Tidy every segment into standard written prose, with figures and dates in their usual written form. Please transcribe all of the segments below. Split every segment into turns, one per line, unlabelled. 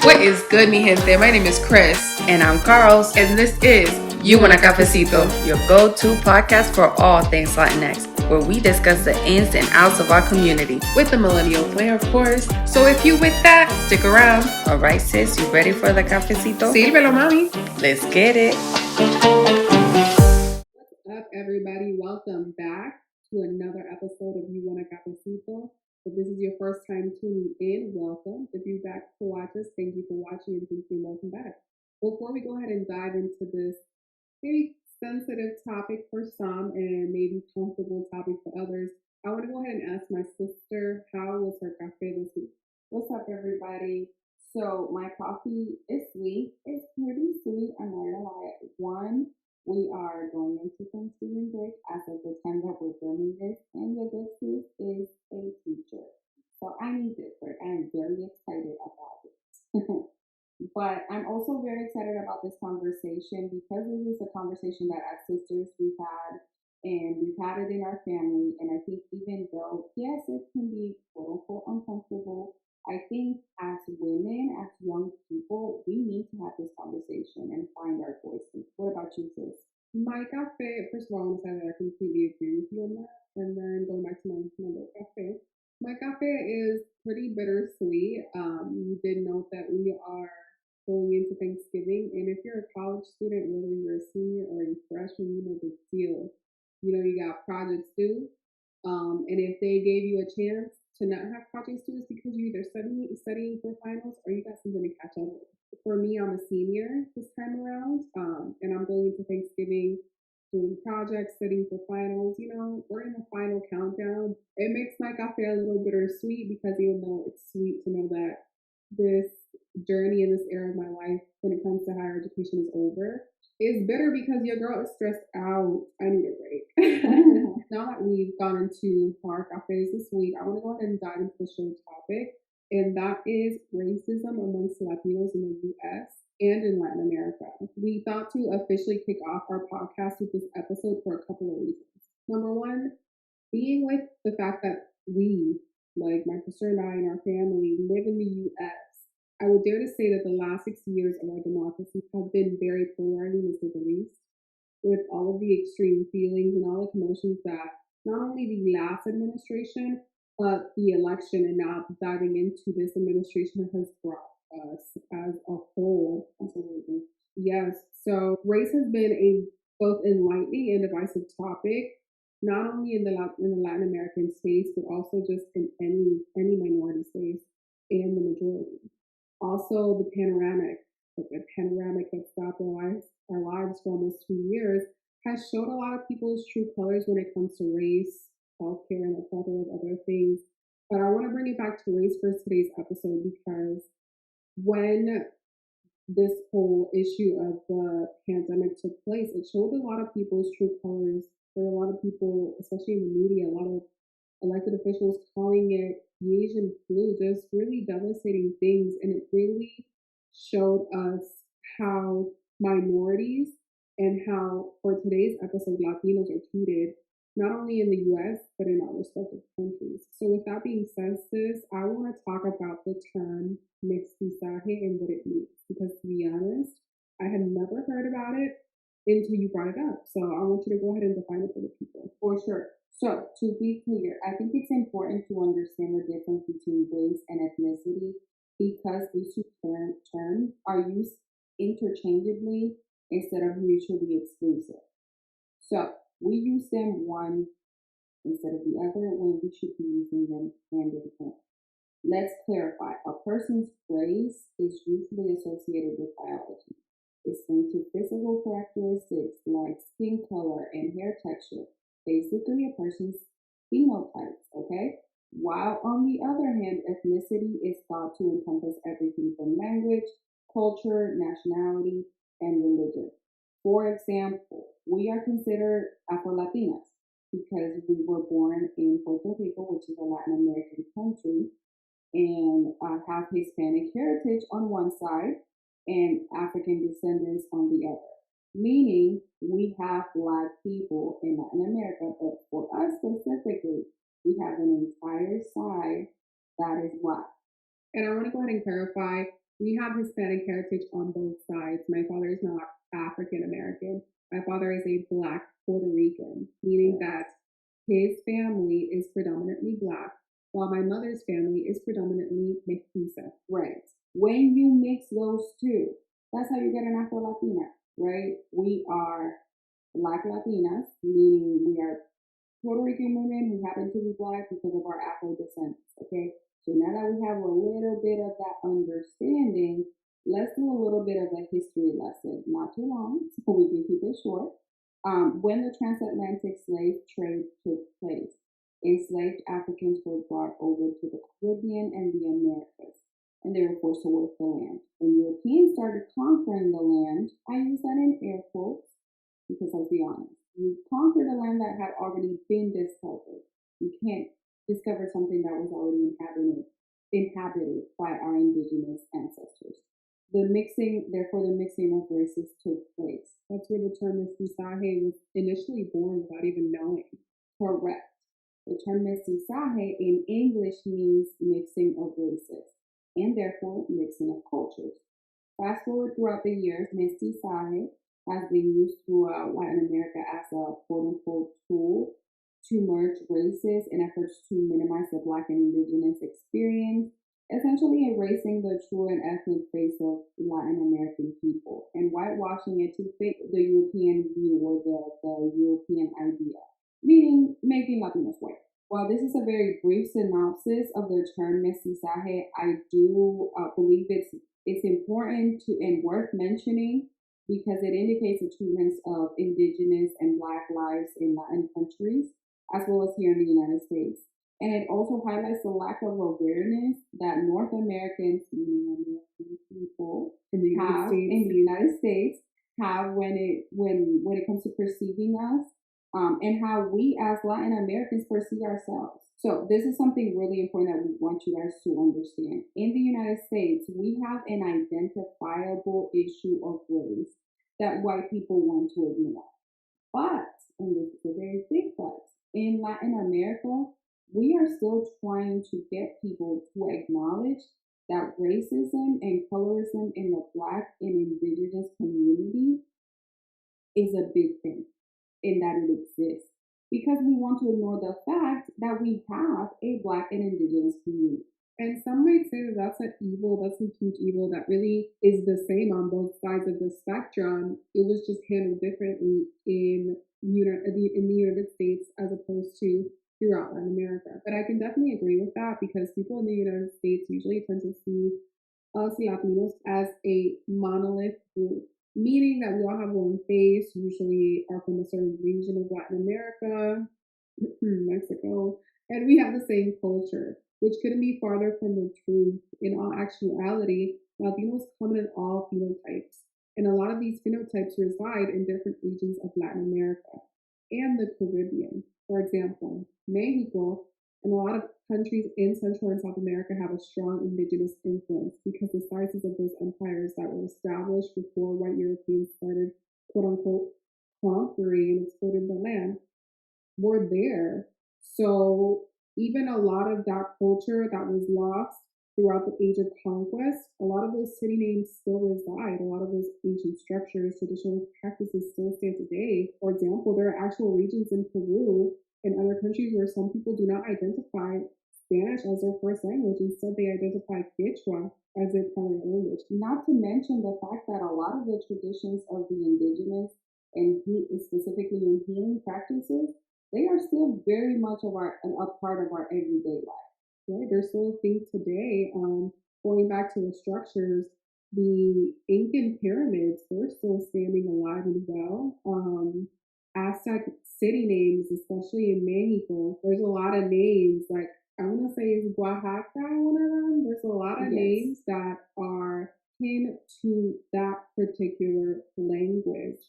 What is good, mi gente? My name is Chris.
And I'm Carlos.
And this is
You Want A Cafecito, your go-to podcast for all things Latinx, where we discuss the ins and outs of our community.
With the millennial flair, of course. So if you with that, stick around.
All right, sis, you ready for the cafecito?
Sírvelo, mami.
Let's get it.
What's up, everybody? Welcome back to another episode of You Want A Cafecito. If this is your first time tuning in, welcome. If you're back to watch us, thank you for watching and thank you, welcome back. Before we go ahead and dive into this maybe sensitive topic for some and maybe comfortable topic for others, I want to go ahead and ask my sister, how was her cafe this week?
What's up, everybody? So my coffee is sweet. It's pretty sweet. I'm not gonna lie. One, we are going into Thanksgiving break as of the time that we're filming this, and the good sis is a teacher, so I need this break. I'm very excited about it. But I'm also very excited about this conversation because this is a conversation that as sisters we've had, and we've had it in our family. And I think even though, yes, it can be quote unquote uncomfortable, I think as women, as young people, we need to have this conversation and find our voices. What about you, sis?
My cafe, first of all, I want to say that I completely agree with you on that. And then going back to my little cafe, my cafe is pretty bittersweet. You did note that we are going into Thanksgiving, and if you're a college student, whether you're a senior or a freshman, you know the deal. You know you got projects due, and if they gave you a chance to not have projects due, it's because you're either studying for finals or you got something to catch up with. For me, I'm a senior this time around, and I'm going into Thanksgiving doing projects, studying for finals. You know, we're in the final countdown. It makes my cafe a little bittersweet because even though it's sweet to know that this journey in this era of my life when it comes to higher education is over, is bitter because your girl is stressed out. I need a break. Now that we've gone into our cafes this week, I want to go ahead and dive into the show topic, and that is racism amongst Latinos in the US and in Latin America. We thought to officially kick off our podcast with this episode for a couple of reasons. Number one, being with the fact that we, like my sister and I and our family, live in the US, I would dare to say that the last 6 years of our democracy have been very polarizing, to say the least, with all of the extreme feelings and all the commotions that not only the last administration, but the election and now diving into this administration has brought us as a whole.
Absolutely.
Yes. So race has been a both enlightening and divisive topic, not only in the Latin American space, but also just in any minority space and the majority. Also, the panoramic that stopped our lives for almost 2 years, has showed a lot of people's true colors when it comes to race, healthcare, and a plethora of other things. But I want to bring it back to race for today's episode because when this whole issue of the pandemic took place, it showed a lot of people's true colors. There were a lot of people, especially in the media, a lot of elected officials calling it the Asian flu, just really devastating things. And it really showed us how minorities and how, for today's episode, Latinos are treated, not only in the US, but in our respective countries. So with that being said, sis, I want to talk about the term mestizaje and what it means. Because to be honest, I had never heard about it until you brought it up. So I want you to go ahead and define it for the people.
For sure. So to be clear, I think it's important to understand the difference between race and ethnicity because these two terms are used interchangeably instead of mutually exclusive. So we use them one instead of the other when we should be using them hand in hand. Let's clarify. A person's race is usually associated with biology. It's linked to physical characteristics like skin color and hair texture, basically a person's phenotypes, okay? While on the other hand, ethnicity is thought to encompass everything from language, culture, nationality, and religion. For example, we are considered Afro-Latinas because we were born in Puerto Rico, which is a Latin American country, and have Hispanic heritage on one side and African descendants on the other. Meaning we have Black people in Latin America, but for us specifically, we have an entire side that is Black.
And I want to go ahead and clarify We have Hispanic heritage on both sides. My father is not African American. My father is a Black Puerto Rican, meaning that his family is predominantly Black, while my mother's family is predominantly mestiza.
Right. When you mix those two, that's how you get an Afro Latina, right? We are Black Latinas, meaning we are Puerto Rican women who happen to be Black because of our Afro descendants, okay? So now that we have a little bit of that understanding, let's do a little bit of a history lesson. Not too long, so we can keep it short. When the transatlantic slave trade took place, enslaved Africans were brought over to the Caribbean and the Americas, and they were forced to work the land. When Europeans started conquering the land, I use that in air quotes because let's be honest, you conquered a land that had already been discovered. You can't discover something that was already inhabited by our indigenous ancestors. Therefore, the mixing of races took place.
That's where the term mestizaje was initially born without even knowing.
Correct. The term mestizaje in English means mixing of races, and therefore mixing of cultures. Fast forward throughout the years, mestizaje has been used throughout Latin America as a quote unquote tool to merge races in efforts to minimize the Black and Indigenous experience, essentially erasing the true and ethnic face of Latin American people and whitewashing it to fit the European view or the European idea, meaning making Latinos white. While this is a very brief synopsis of the term mestizaje, I do believe it's important to and worth mentioning because it indicates achievements of indigenous and Black lives in Latin countries, as well as here in the United States. And it also highlights the lack of awareness that North Americans, American people,
In the United
have
States.
in the United States have when it comes to perceiving us, and how we as Latin Americans perceive ourselves. So this is something really important that we want you guys to understand. In the United States, we have an identifiable issue of race that white people want to ignore. But, and this is a very big but, in Latin America, we are still trying to get people to acknowledge that racism and colorism in the Black and Indigenous community is a big thing in that it exists because we want to ignore the fact that we have a Black and Indigenous community.
And some might say that that's an evil, that's a huge evil that really is the same on both sides of the spectrum. It was just handled differently in the United States as opposed to throughout Latin America. But I can definitely agree with that because people in the United States usually tend to see us Latinos as a monolith group, meaning that we all have one face, usually are from a certain region of Latin America, Mexico, and we have the same culture, which couldn't be farther from the truth. In all actuality, Latinos come in all phenotypes, and a lot of these phenotypes reside in different regions of Latin America and the Caribbean. For example, Mexico and a lot of countries in Central and South America have a strong indigenous influence because the sizes of those empires that were established before white Europeans started, quote unquote, conquering and exploiting the land were there. So even a lot of that culture that was lost throughout the age of conquest, a lot of those city names still reside. A lot of those ancient structures, traditional practices still stand today. For example, there are actual regions in Peru and other countries where some people do not identify Spanish as their first language. Instead, they identify Quechua as their primary language.
Not to mention the fact that a lot of the traditions of the indigenous and specifically in healing practices, they are still very much of a part of our everyday life.
Right, there's still a thing today. Going back to the structures, the Incan pyramids, they're still standing alive and well. Aztec city names, especially in Mexico, there's a lot of names. Like I want to say is Oaxaca one of them. There's a lot of names that are kin to that particular language.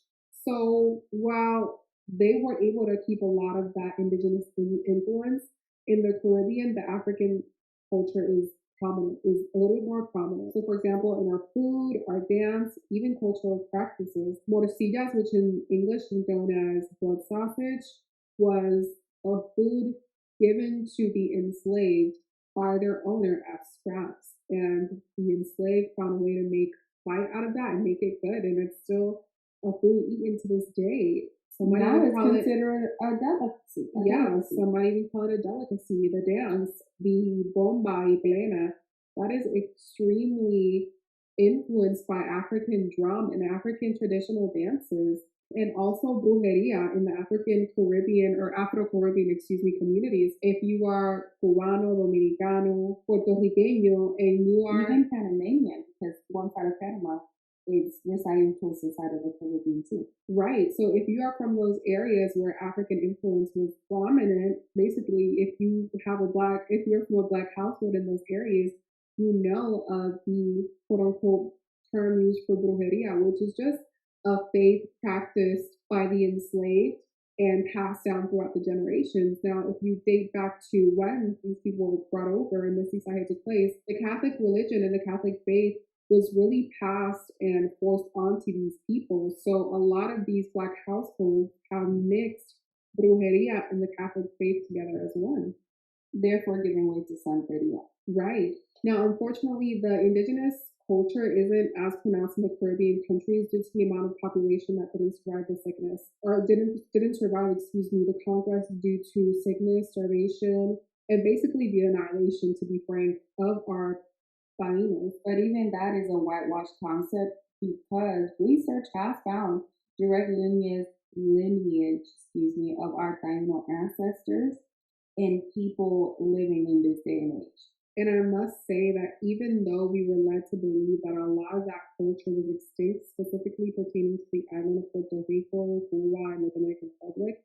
So while they were able to keep a lot of that indigenous influence in the Caribbean, the African culture is prominent, is a little bit more prominent. So, for example, in our food, our dance, even cultural practices, morcillas, which in English is known as blood sausage, was a food given to the enslaved by their owner as scraps. And the enslaved found a way to make fight out of that and make it good, and it's still a food eaten to this day. Somebody
Now
would
it's
call it,
considered a delicacy. A
yeah,
delicacy.
somebody would call it a delicacy. The dance, the bomba y plena, that is extremely influenced by African drum and African traditional dances, and also brujeria in the African Caribbean or Afro Caribbean, excuse me, communities. If you are Cubano, Dominicano, Puerto Riqueño, and you are
Even Panamanian, because one side of Panama is residing towards the side of the Caribbean too.
right, so if you are from those areas where African influence was prominent, basically, if you're from a black household in those areas, you know of the quote unquote term used for brujeria, which is just a faith practiced by the enslaved and passed down throughout the generations. Now, if you date back to when these people were brought over and this society took place, the Catholic religion and the Catholic faith was really passed and forced onto these people. So a lot of these black households have mixed brujeria and the Catholic faith together as one.
Therefore giving way to Santeria.
Right. Now, unfortunately, the indigenous culture isn't as pronounced in the Caribbean countries due to the amount of population that didn't survive the sickness, or didn't survive, excuse me, the conquest due to sickness, starvation, and basically the annihilation, to be frank, of our taínos.
But even that is a whitewash concept because research has found direct lineage, of our Taino ancestors and people living in this day and age.
And I must say that even though we were led to believe that a lot of that culture was extinct, specifically pertaining to the island of Puerto Rico, Cuba, and the Dominican Republic,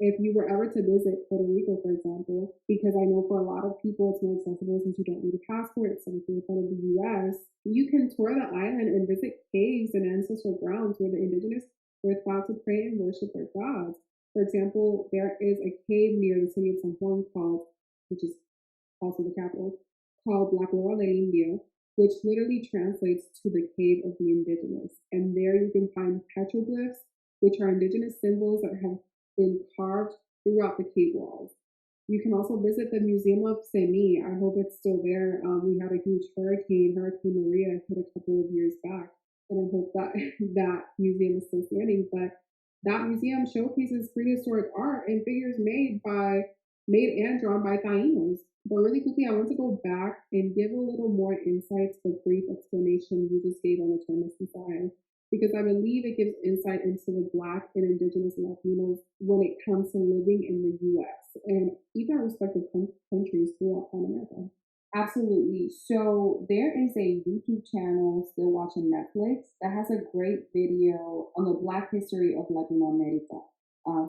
if you were ever to visit Puerto Rico, for example, because I know for a lot of people it's more accessible since you don't need a passport, it's something in front of the US, you can tour the island and visit caves and ancestral grounds where the indigenous were thought to pray and worship their gods. For example, there is a cave near the city of San Juan called, which is also the capital, called La Cueva del Indio, which literally translates to the cave of the indigenous. And there you can find petroglyphs, which are indigenous symbols that have been carved throughout the cave walls. You can also visit the Museum of Semi. I hope it's still there. We had a huge Hurricane Maria, hit a couple of years back, and I hope that that museum is still standing. But that museum showcases prehistoric art and figures made and drawn by Tainos. But really quickly, I want to go back and give a little more insight to the brief explanation you just gave on the term mestizaje, because I believe it gives insight into the Black and Indigenous Latinos when it comes to living in the US and even our respective countries throughout Latin America.
Absolutely. So there is a YouTube channel still watching Netflix that has a great video on the Black history of Latino America.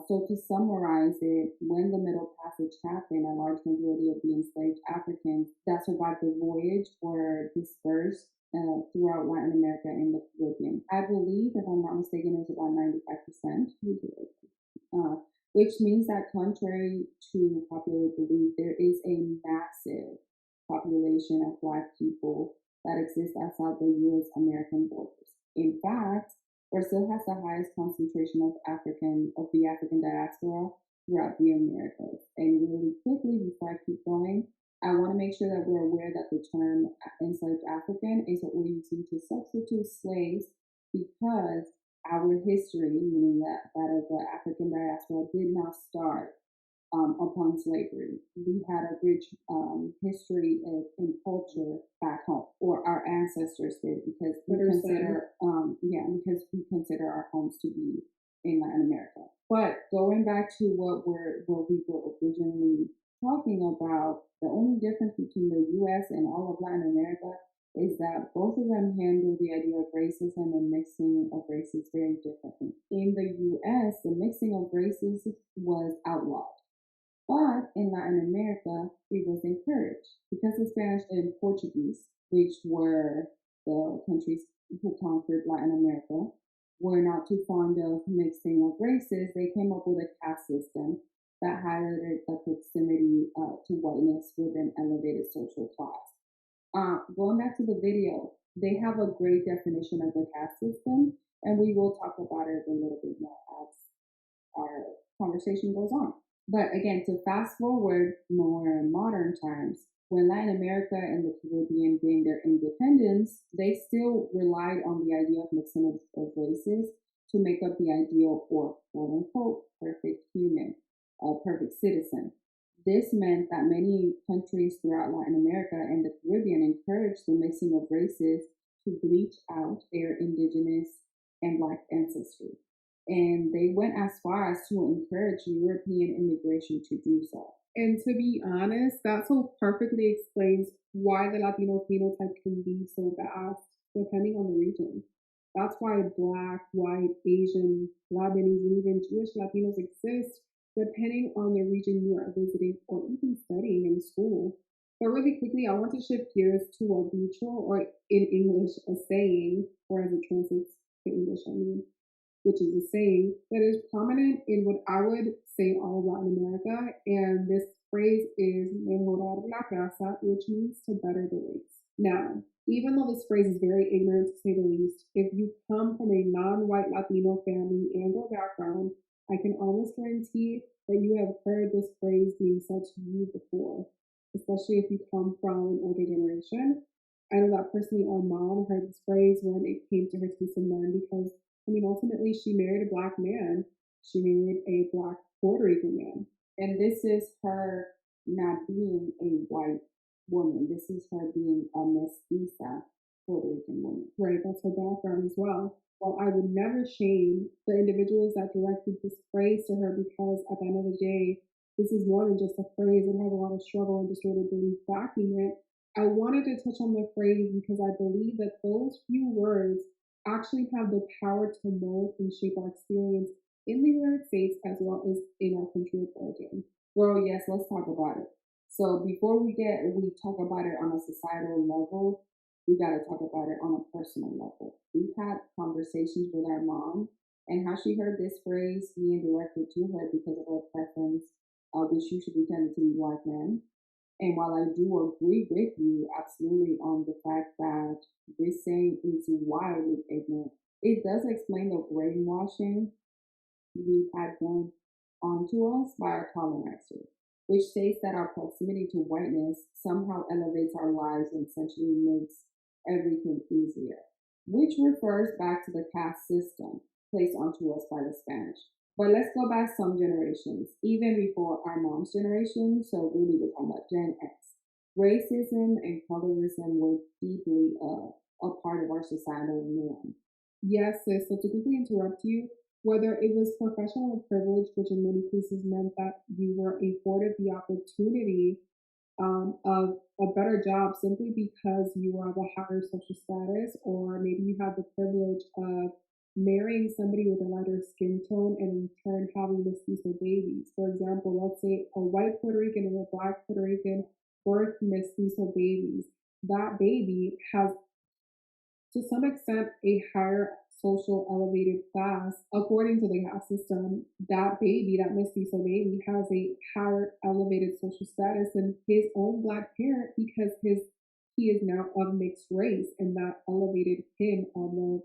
So to summarize it, when the Middle Passage happened, a large majority of the enslaved Africans that survived the voyage were dispersed throughout Latin America and the Caribbean. I believe, if I'm not mistaken, it was about 95%. Which means that contrary to popular belief, there is a massive population of Black people that exists outside the U.S. American borders. In fact, Brazil has the highest concentration of the African diaspora throughout the Americas. And really quickly, before I keep going, I want to make sure that we're aware that the term enslaved African is what we're using to substitute slaves because our history, meaning that of the African diaspora, did not start upon slavery. We had a rich history and culture back home, or our ancestors did, because because we consider our homes to be in Latin America. But going back to what we were originally talking about, the only difference between the U.S. and all of Latin America is that both of them handle the idea of racism and mixing of races very differently. In the U.S., the mixing of races was outlawed. But in Latin America, it was encouraged because the Spanish and Portuguese, which were the countries who conquered Latin America, were not too fond of mixing of races. They came up with a caste system that highlighted the proximity to whiteness with an elevated social class. Going back to the video, they have a great definition of the caste system, and we will talk about it a little bit more as our conversation goes on. But again, to fast forward more modern times, When Latin America and the Caribbean gained their independence, they still relied on the idea of mixing of races to make up the ideal or quote unquote perfect human, a perfect citizen. This meant that many countries throughout Latin America and the Caribbean encouraged the mixing of races to bleach out their indigenous and black ancestry. And they went as far as to encourage European immigration to do so.
And to be honest, that so perfectly explains why the Latino phenotype can be so vast, depending on the region. That's why Black, white, Asian, Lebanese, and even Jewish Latinos exist, depending on the region you are visiting or even studying in school. But really quickly, I want to shift gears to a neutral, or in English, a saying, or as it translates to English, I mean, which is a saying that is prominent in what I would say all of Latin America. And this phrase is mejorar la raza, which means to better the race. Now, even though this phrase is very ignorant to say the least, if you come from a non-white Latino family and or background, I can almost guarantee that you have heard this phrase being said to you before, especially if you come from an older generation. I know that personally our mom heard this phrase when it came to her to be some men because I mean, ultimately, she married a black man. She married a black Puerto Rican man.
And this is her not being a white woman. This is her being a mestiza Puerto Rican woman.
Right, that's her background as well. Well, I would never shame the individuals that directed this phrase to her because at the end of the day, this is more than just a phrase. It has a lot of struggle and distorted belief backing it. I wanted to touch on the phrase because I believe that those few words actually have the power to mold and shape our experience in the United States as well as in our country of origin.
Well, yes, let's talk about it. So before we talk about it on a societal level, we got to talk about it on a personal level. We've had conversations with our mom and how she heard this phrase being directed to her because of her preference, which usually tended to be black men. And while I do agree with you absolutely on the fact that this saying is wildly ignorant, it does explain the brainwashing we've had done onto us by our colonizers, which states that our proximity to whiteness somehow elevates our lives and essentially makes everything easier, which refers back to the caste system placed onto us by the Spanish. But let's go back some generations, even before our mom's generation, so really we're talking about Gen X. Racism and colorism were deeply a part of our societal norm.
Yes, sis. So to quickly interrupt you, whether it was professional privilege, which in many cases meant that you were afforded the opportunity of a better job simply because you were of a higher social status, or maybe you had the privilege of marrying somebody with a lighter skin tone and in turn having mestizo babies. For example, let's say a white Puerto Rican and a black Puerto Rican birth mestizo babies. That baby has to some extent a higher social elevated class. According to the caste system, that baby, that mestizo baby, has a higher elevated social status than his own black parent because he is now of mixed race, and that elevated him on the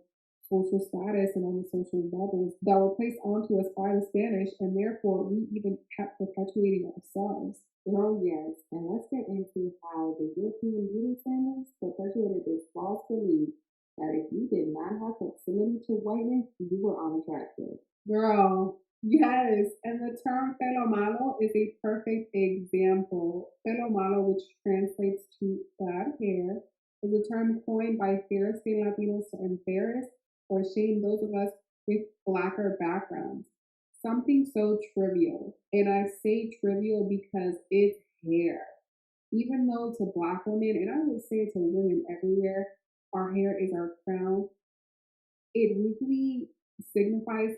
social status and on the social levels that were placed onto us by the Spanish, and therefore we even kept perpetuating ourselves.
Oh, yes, and let's get into how the European beauty standards perpetuated this false belief that if you did not have proximity to whiteness, you were unattractive.
Girl, yes. And the term pelo malo is a perfect example. Pelo malo, which translates to bad hair, is a term coined by fair-skinned Latinos to embarrass or shame those of us with blacker backgrounds. Something so trivial. And I say trivial because it's hair. Even though to black women, and I would say to women everywhere, our hair is our crown, it really signifies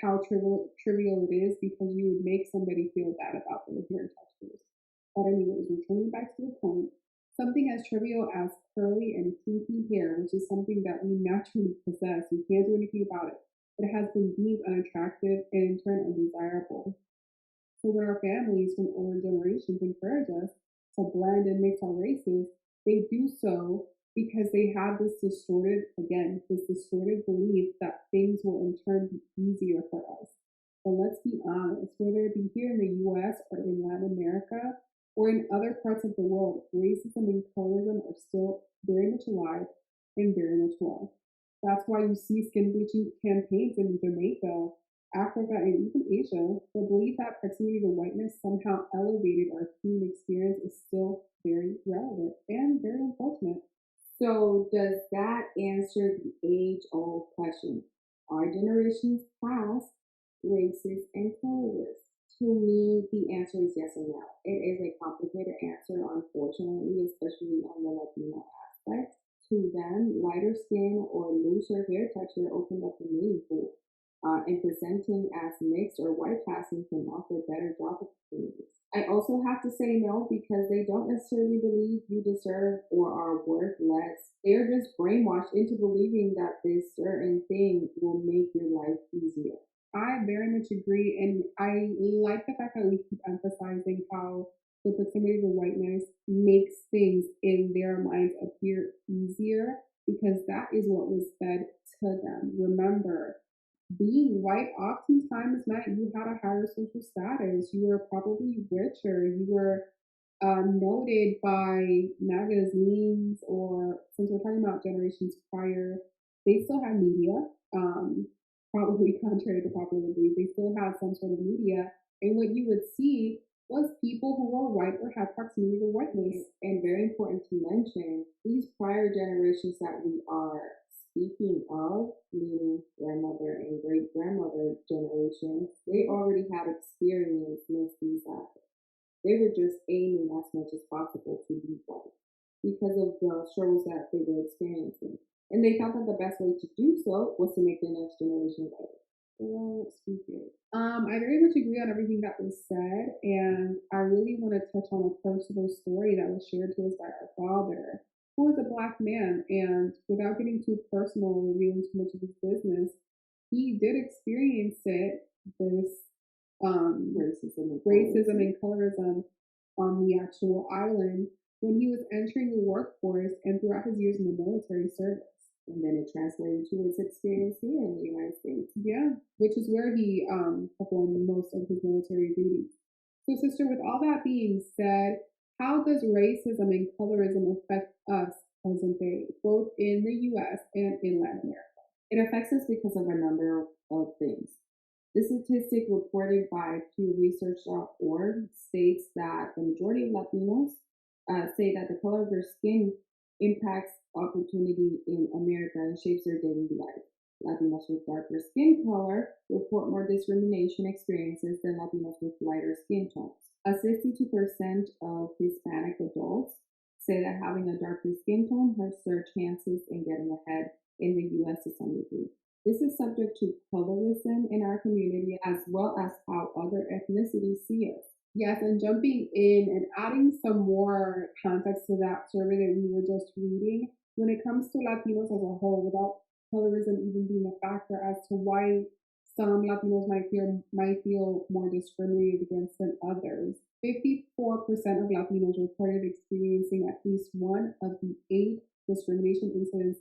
how trivial it is because you would make somebody feel bad about their hair textures. But anyways, returning back to the point, something as trivial as curly and kinky hair, which is something that we naturally possess, we can't do anything about it, but it has been deemed unattractive and in turn undesirable. So when our families from older generations encourage us to blend and mix our races, they do so because they have this distorted, again, this distorted belief that things will in turn be easier for us. But let's be honest, whether it be here in the US or in Latin America, or in other parts of the world, racism and colorism are still very much alive and very much well. That's why you see skin bleaching campaigns in Jamaica, Africa, and even Asia. The belief that proximity to whiteness somehow elevated our human experience is still very relevant and very unfortunate.
So, does that answer the age old question? Are generations past racist and colorist? To me, the answer is yes and no. It is a complicated answer, unfortunately, especially on the Latino aspect. To them, lighter skin or looser hair texture opened up a new pool, and presenting as mixed or white passing can offer better job opportunities. I also have to say no because they don't necessarily believe you deserve or are worth less. They're just brainwashed into believing that this certain thing will make your life easier.
I very much agree, and I like the fact that we keep emphasizing how the proximity to whiteness makes things in their minds appear easier because that is what was fed to them. Remember, being white oftentimes meant you had a higher social status. You were probably richer. You were noted by magazines, or since we're talking about generations prior, they still had media. Probably contrary to popular belief, they still had some sort of media. And what you would see was people who were white or had proximity to whiteness.
And very important to mention, these prior generations that we are speaking of, meaning grandmother and great grandmother generations, they already had experience with these aspects. They were just aiming as much as possible to be white because of the struggles that they were experiencing. And they thought that the best way to do so was to make the next generation better. So speaking.
I very much agree on everything that was said, and I really want to touch on a personal story that was shared to us by our father, who is a black man. And without getting too personal or revealing too much of his business, he did experience this racism and colorism on the actual island when he was entering the workforce and throughout his years in the military service.
And then it translated to his experience here in the United States.
Yeah, which is where he performed most of his military duties. So, sister, with all that being said, how does racism and colorism affect us present day, both in the US and in Latin America?
It affects us because of a number of things. The statistic reported by PewResearch.org states that the majority of Latinos say that the color of their skin impacts opportunity in America and shapes their daily life. Latinos with darker skin color report more discrimination experiences than Latinos with lighter skin tones. 62% of Hispanic adults say that having a darker skin tone hurts their chances in getting ahead in the US to some degree. This is subject to colorism in our community as well as how other ethnicities see us.
Yes, and jumping in and adding some more context to that survey that we were just reading, when it comes to Latinos as a whole, without colorism even being a factor as to why some Latinos might feel more discriminated against than others. 54% of Latinos reported experiencing at least one of the 8 discrimination incidents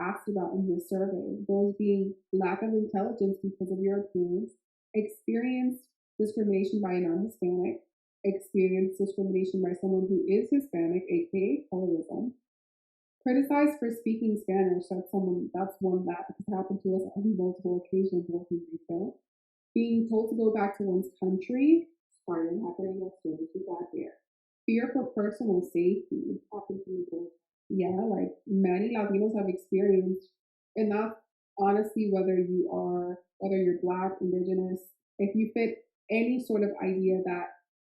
asked about in this survey, those being lack of intelligence because of your appearance, experience discrimination by a non-Hispanic, experience discrimination by someone who is Hispanic, aka colorism, criticized for speaking Spanish. That's one that has happened to us on multiple occasions working retail. Being told to go back to one's country
started happening as soon as we got here.
Fear for personal safety happened to me. Yeah, like many Latinos have experienced, and that's honestly whether you're Black, Indigenous, if you fit any sort of idea that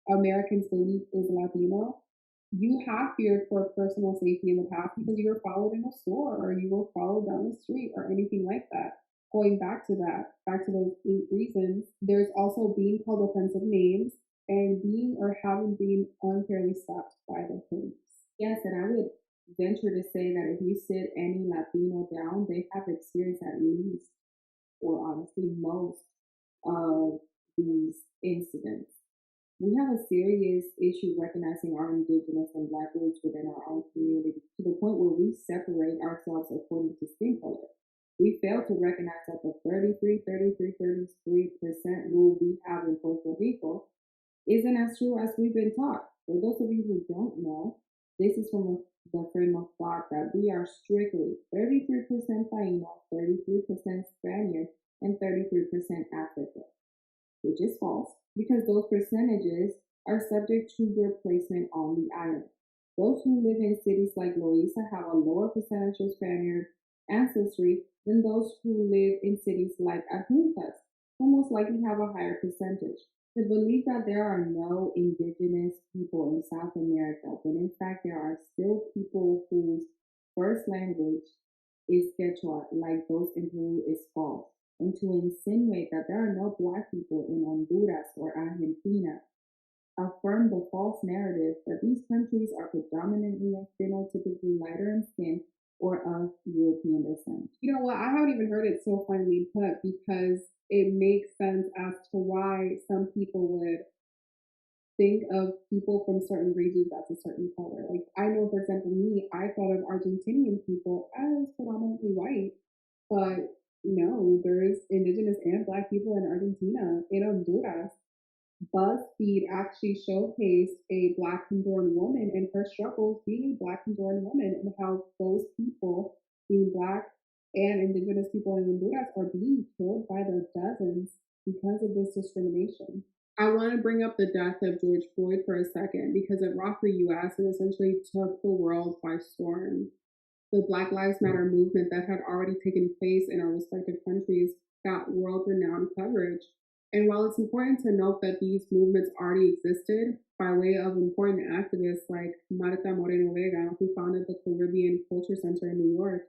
Americans believe is Latino, you have feared for personal safety in the past because you were followed in a store or you were followed down the street or anything like that. Going back to those 8 reasons, there's also being called offensive names and being or having been unfairly stopped by the police.
Yes, and I would venture to say that if you sit any Latino down, they have experienced at least, or honestly most, of these incidents. We have a serious issue recognizing our Indigenous and Black roots within our own community to the point where we separate ourselves according to skin color. We fail to recognize that the 33% rule we have in Puerto Rico isn't as true as we've been taught. For those of you who don't know, this is from the frame of thought that we are strictly 33% Taino, 33% Spaniard, and 33% African, which is false because those percentages are subject to your placement on the island. Those who live in cities like Loiza have a lower percentage of Spaniard ancestry than those who live in cities like Adjuntas, who most likely have a higher percentage. The belief that there are no indigenous people in South America, when in fact there are still people whose first language is Quechua, like those in Peru, is false. And to insinuate that there are no black people in Honduras or Argentina affirm the false narrative that these countries are predominantly and phenotypically lighter in skin or of European descent.
You know what? I haven't even heard it so finely put because it makes sense as to why some people would think of people from certain regions as a certain color. Like I know, for example, me, I thought of Argentinian people as predominantly white, but no, there's indigenous and black people in Argentina, in Honduras. BuzzFeed actually showcased a Black Honduran woman and her struggles being a Black Honduran woman and how those people, being Black and indigenous people in Honduras, are being killed by the dozens because of this discrimination. I want to bring up the death of George Floyd for a second because it rocked the US and essentially took the world by storm. The Black Lives Matter movement that had already taken place in our respective countries got world renowned coverage. And while it's important to note that these movements already existed by way of important activists like Marta Moreno Vega, who founded the Caribbean Culture Center in New York,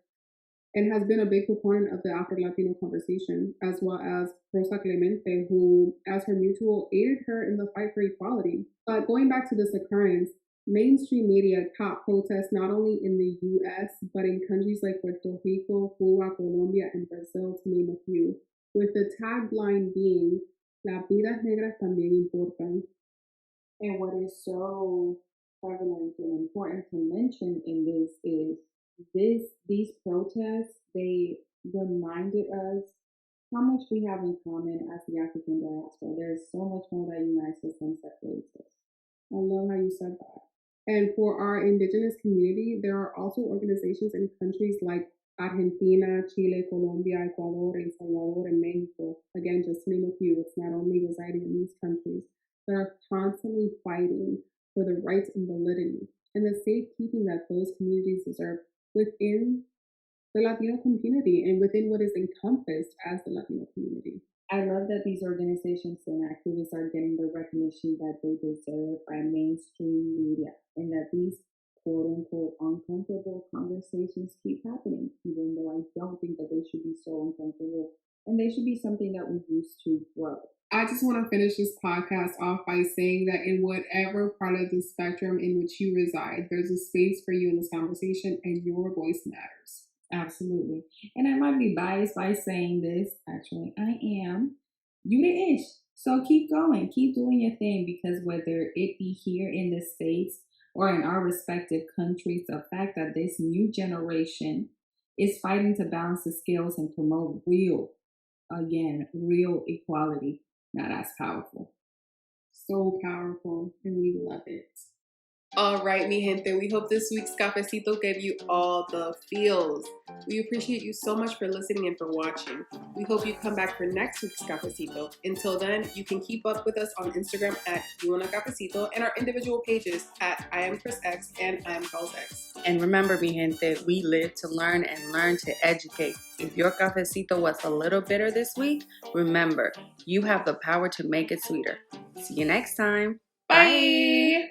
and has been a big proponent of the Afro-Latino conversation, as well as Rosa Clemente, who, as her mutual, aided her in the fight for equality. But going back to this occurrence, mainstream media caught protests not only in the US, but in countries like Puerto Rico, Cuba, Colombia, and Brazil, to name a few, with the tagline being, Las vidas negras también importan.
And what is so prevalent and important to mention in this is these protests, they reminded us how much we have in common as the African diaspora. There is so much more that unites us than separates us.
I love how you said that. And for our indigenous community, there are also organizations in countries like Argentina, Chile, Colombia, Ecuador, El Salvador, and Mexico. Again, just to name a few, it's not only residing in these countries that are constantly fighting for the rights and validity and the safekeeping that those communities deserve within the Latino community and within what is encompassed as the Latino community.
I love that these organizations and activists are getting the recognition that they deserve by mainstream media and that these quote unquote uncomfortable conversations keep happening, even though I don't think that they should be so uncomfortable and they should be something that we use to grow.
I just want to finish this podcast off by saying that in whatever part of the spectrum in which you reside, there's a space for you in this conversation and your voice matters.
Absolutely. And I might be biased by saying this. Actually, I am. You the ish. So keep going. Keep doing your thing because whether it be here in the States or in our respective countries, the fact that this new generation is fighting to balance the scales and promote real equality, not as powerful.
So powerful, and we love it. All right, mi gente, we hope this week's cafecito gave you all the feels. We appreciate you so much for listening and for watching. We hope you come back for next week's cafecito. Until then, you can keep up with us on Instagram at You Want A Cafecito and our individual pages at I Am Chris X and I Am Carls X.
And remember, mi gente, we live to learn and learn to educate. If your cafecito was a little bitter this week, remember, you have the power to make it sweeter. See you next time.
Bye.